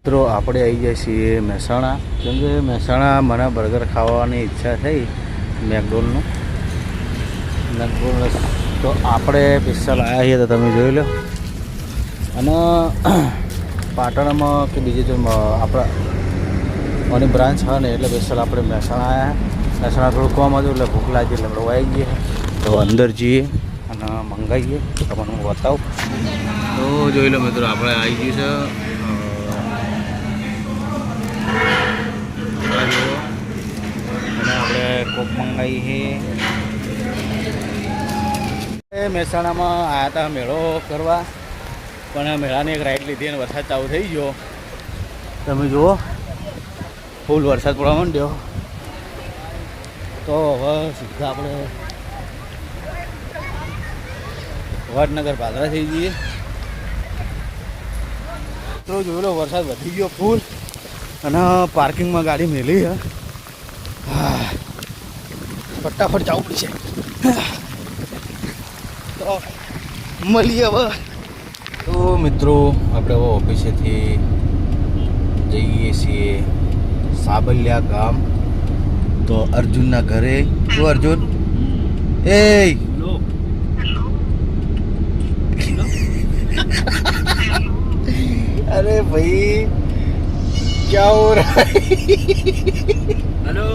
મિત્રો આપણે આવી જાય છીએ મહેસાણા, કેમ કે મહેસાણા મને બર્ગર ખાવાની ઈચ્છા થઈ મેકડોનલ્ડનું. તો આપણે સ્પેશિયલ આવ્યા છીએ તો તમે જોઈ લો. અને પાટણમાં કે બીજી જો આપણા મારી બ્રાન્ચ છે ને એટલે સ્પેશિયલ આપણે મહેસાણા આવ્યા. મહેસાણા થોડું કોમ હતું એટલે ભૂખ લાગી એટલે આપણે આવી ગયા. તો અંદર જઈએ અને મંગાવીએ તમને હું બતાવું. તો જોઈ લો મિત્રો, આપણે આવી ગયું છે અને આપણે કોક મંગાવી છે. મહેસાણામાં આવ્યા હતા મેળો કરવા, પણ મેળાની એક રાઈડ લીધી અને વરસાદ ચાલુ થઈ ગયો. તમે જુઓ ફૂલ વરસાદ પડવા માંડ્યો. તો હવે સીધા આપણે વડનગર પાદરા થઈ જઈએ. તો જોઈ લો વરસાદ વધી ગયો ફૂલ અને પાર્કિંગમાં ગાડી મેલી છે. ફટાફટ જવું પડશે. તો મળીએ હવે. તો મિત્રો આપણે હવે ઓફિસેથી જઈએ છીએ સાબલિયા ગામ. તો અર્જુનના ઘરે. શું અર્જુન? એ अरे भाई क्या हो रहा है? हेलो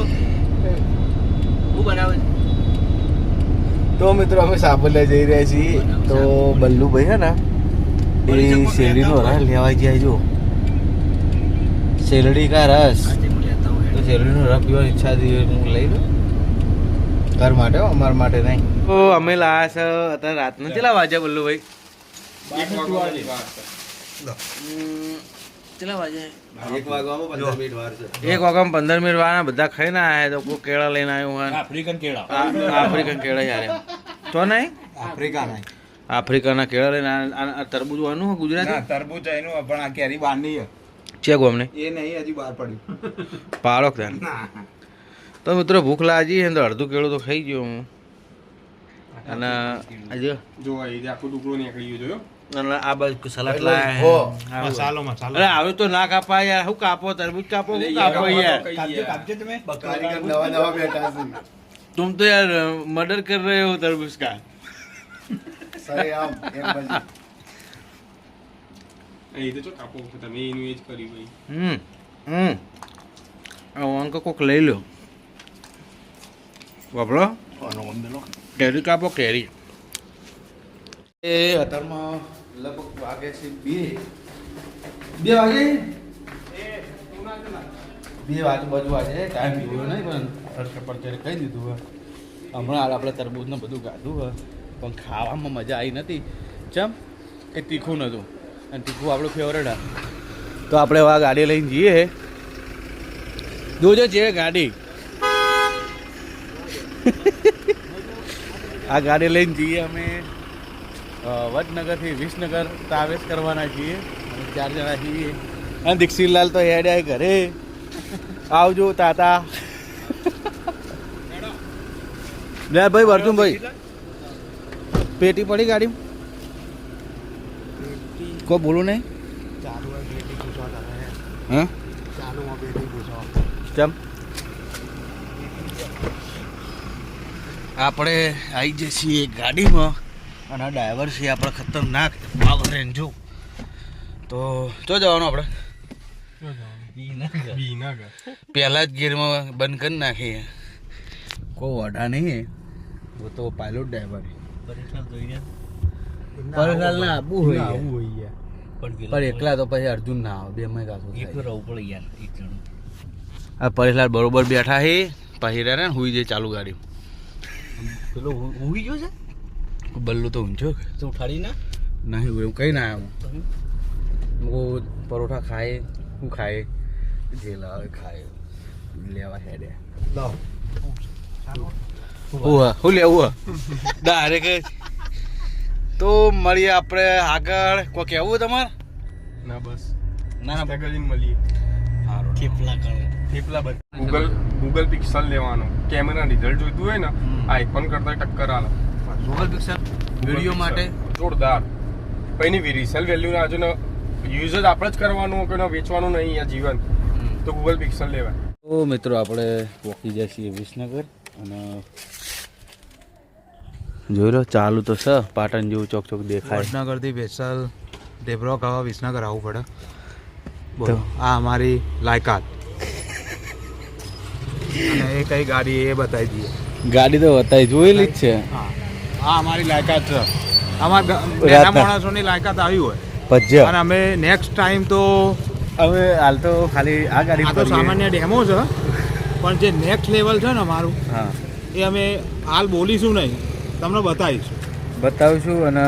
હું બનાવે. તો મિત્રો અમે સાબલિયા જઈ રહ્યા છીએ. તો બલ્લુભાઈ હે ને એ શેરડીનો રસ લેવા ગયા. જો શેરડી કા રસ. તો શેરડીનો રસ પીવાની ઈચ્છા હતી, હું લઈ લઉં ઘર માટે, અમારા માટે નહીં. તો અમે લાયા છે અત્યારે રાતના કેટલા વાગ્યા બલ્લુભાઈ? 1 વાગવામાં 15 મિનિટ વાર. બધા ખાઈને આવ્યા તો કોઈ કેળા લઈને આવ્યું હોય. આફ્રિકન કેળા યાર. તો નહીં આફ્રિકાના કેળા લઈને તરબૂચ વાનું ગુજરાતી તરબૂચ એનું પણ આ કેરી બહાર નહીં છે ગોમને એ નહીં હજી બહાર પડ્યું પાડો ત્યાં. તો મિત્રો ભૂખ લાગી તો અડધું કેળું તો ખાઈ ગયો હું. અને આજે જો આખું ટુકડો નીકળી ગયો. આ બાજુ સલાડ લાયા. હવે તો ના કાપા યાર. શું કાપો? તરબૂચ કાપો, શું કાપો યાર? तुम तो यार मर्डर कर रहे हो तरबूज का. અંક કોક લઈ લો વાપરો. કેરી કાપો, કેરી. એ અત્યારમાં લગભગ વાગે છે 2 વાગે. 2 આજુબાજુ વાગે. ટાઈમ જોયો નહીં પણ ફરકે પડતે કહી દીધું હોય. હમણાં આપણે તરબૂચને બધું ગાધું હોય પણ ખાવામાં મજા આવી નથી. ચમ કે તીખું નહોતું, અને તીખું આપણું ફેવરેટ હા. તો આપણે આ ગાડી લઈને જઈએ. જોજો છે ગાડી. આ ગાડી લઈને જઈએ અમે વડનગરથી વિસનગર ટ્રાવેલ્સ કરવાના છીએ. 4 જણા છીએ. અને દીક્ષિતલાલ તો હેડ આય ઘરે. આવજો તાતા. લે ભાઈ વર્તુમભાઈ, પેટી પડી ગાડીમાં? કોઈ બોલું નહીં. હા કેમ? આપણે આવી જઈએ છીએ ગાડીમાં અને ડ્રાઈવર છે આપણે ખતરનાક પાવર રેન્જો. તો જો જવાનું આપણે પહેલા જ ગિયરમાં બંધ કરી નાખીએ. કોઈ વડા નહીં. वो तो पायलट ड्राइवर है. परिणाल ना आबू હોય પણ એકલા તો પછી અર્જુન ના આવે. 2 મહિના તો એક રહું પડે યાર. એક જણ આ પરિણાલ બરોબર બેઠા છે. પછી રે ને હુઈ જાય ચાલુ ગાડી. પેલો હુઈ ગયો છે. બલ્લુ તો ઊંચો તો ઉઠાડી ના નહીં. હું કઈ ના આવ્યો. હું પરોઠા ખાય, હું ખાય જે લાવે ખાય. લેવા હેડે લાવ હું લેવું ડાયરેક્ટ. તો મળીએ આપણે આગળ. કોઈ કહેવું તમારે? ના બસ ના મળીએ. ગૂગલ પિક્સલ લેવાનો. કેમેરા રિઝલ્ટ જોઈતું હોય ને આઈફોન કરતા ટક્કર આલે. ગૂગલ પિક્સલ વિડીયો માટે જોરદાર. પછી રિસેલ વેલ્યુ ના જો ને યુઝ જ આપણે જ કરવાનું, કોઈને વેચવાનું નહીં આ જીવન, તો ગૂગલ પિક્સલ લેવાય. તો મિત્રો આપણે પહોંચી જાય છીએ વિસનગર અને જોઈ લો ચાલુ તો છે પાટણ જેવું ચોક ચોક દેખાય. વિસનગરથી સ્પેશિયલ ઢેબરો ખાવા વિસનગર આવવું પડે. બોલો આ અમારી લાયકાત અને એ કઈ ગાડી એ બતાવી દઈએ. ગાડી તો બતાવી જોયેલી જ છે. હા આ અમારી લાયકાત છે. અમારા માણસોની લાયકાત આવી હોય ભજ્ય અને અમે નેક્સ્ટ ટાઈમ તો હવે હાલ તો ખાલી આ ગાડી તો સામાન્ય ડેમો છે, પણ જે નેક્સ્ટ લેવલ છે ને અમારું, હા એ અમે હાલ બોલીશું નહીં, તમને બતાવીશું. બતાવીશું અને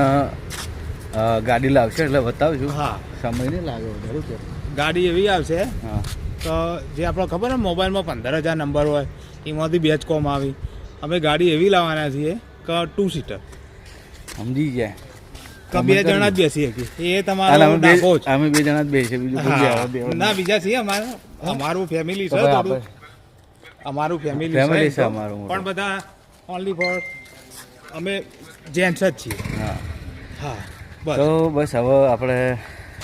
ગાડી લાવશે એટલે બતાવીશું. હા સમય નહીં લાગે વધારે છે. ગાડી એવી આવશે હા તો જે આપણો ખબર ને મોબાઈલમાં 15,000 નંબર હોય એમાંથી બેચ કોમ આવી. અમે ગાડી એવી લાવવાના છીએ કે 2 સીટર સમજી ગયા કે 2 જણા જ બેસી શકીએ. એ તમારો ડાકો જ. અમે 2 જણા જ બેસીએ, બીજું કોઈ આવે ના બીજા છીએ અમારું ફેમિલી છે થોડું. અમારું ફેમિલી છે અમારું, પણ બધા ઓનલી ફોર અમે જેન્ટ્સ જ છીએ. હા હા તો બસ હવે આપણે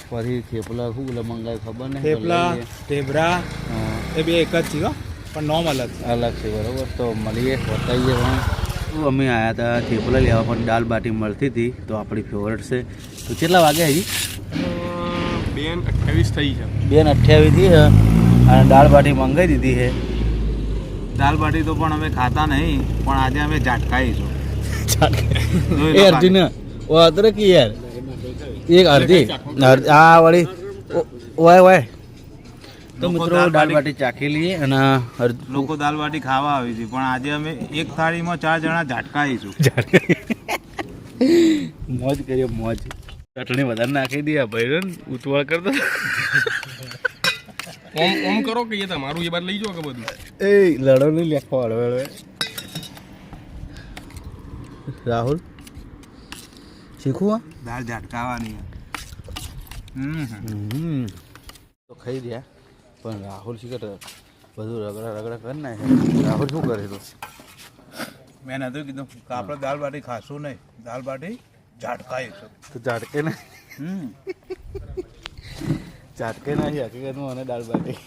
ફરી થેપલા શું મંગાવ્યું ખબર નહીં. થેપલા ઢેબરા એ બે એક જ છે પણ નોમ અલગ છે. બરાબર તો મળીએ બતાવીએ. પણ અમે આવ્યા હતા થેપલા લેવા, પણ દાલ બાટી મળતી હતી તો આપણી ફેવરેટ છે. તો કેટલા વાગ્યા હજી? 2:28 થઈ છે. 2:28 થી અને દાળ બાટી મંગાવી દીધી છે. દાલ બાટી તો પણ અમે ખાતા નહીં, પણ આજે અમે ઝાટકાઈશું. એ અર્જુન ઓ અદરક યાર એક અડધી આ વાળી ઓય ઓય. તો મિત્રો દાળ બાટી ચાખી લઈએ અને લોકો દાલ બાટી ખાવા આવી છે, પણ આજે અમે એક થાળીમાં 4 જણા ઝાટકાઈશું. મોજ કરીએ મોજ. ચટણી વધારે નાખી દઈએ ભાઈ, ઉતવાળ કરતો. ઓમ કરો કે એ તમારું એ બાદ લઈ જાઓ કે બધું. એ લડો નહીં લેખો હળવે. રાહુલ શીખવું દાળ ઝાટકાવાની. તો ખાઈ રહ્યા, પણ રાહુલ શીખર બધું રગડા કરી નાખે. રાહુલ શું કરે તો મેં નતું કીધું કે આપણે દાલ બાટી ખાશું નહીં, દાલ બાટી ઝાટકાઈશું. તો ઝાટકે ના ઝાટકે ના હકીકતમાં અને દાળ બાટી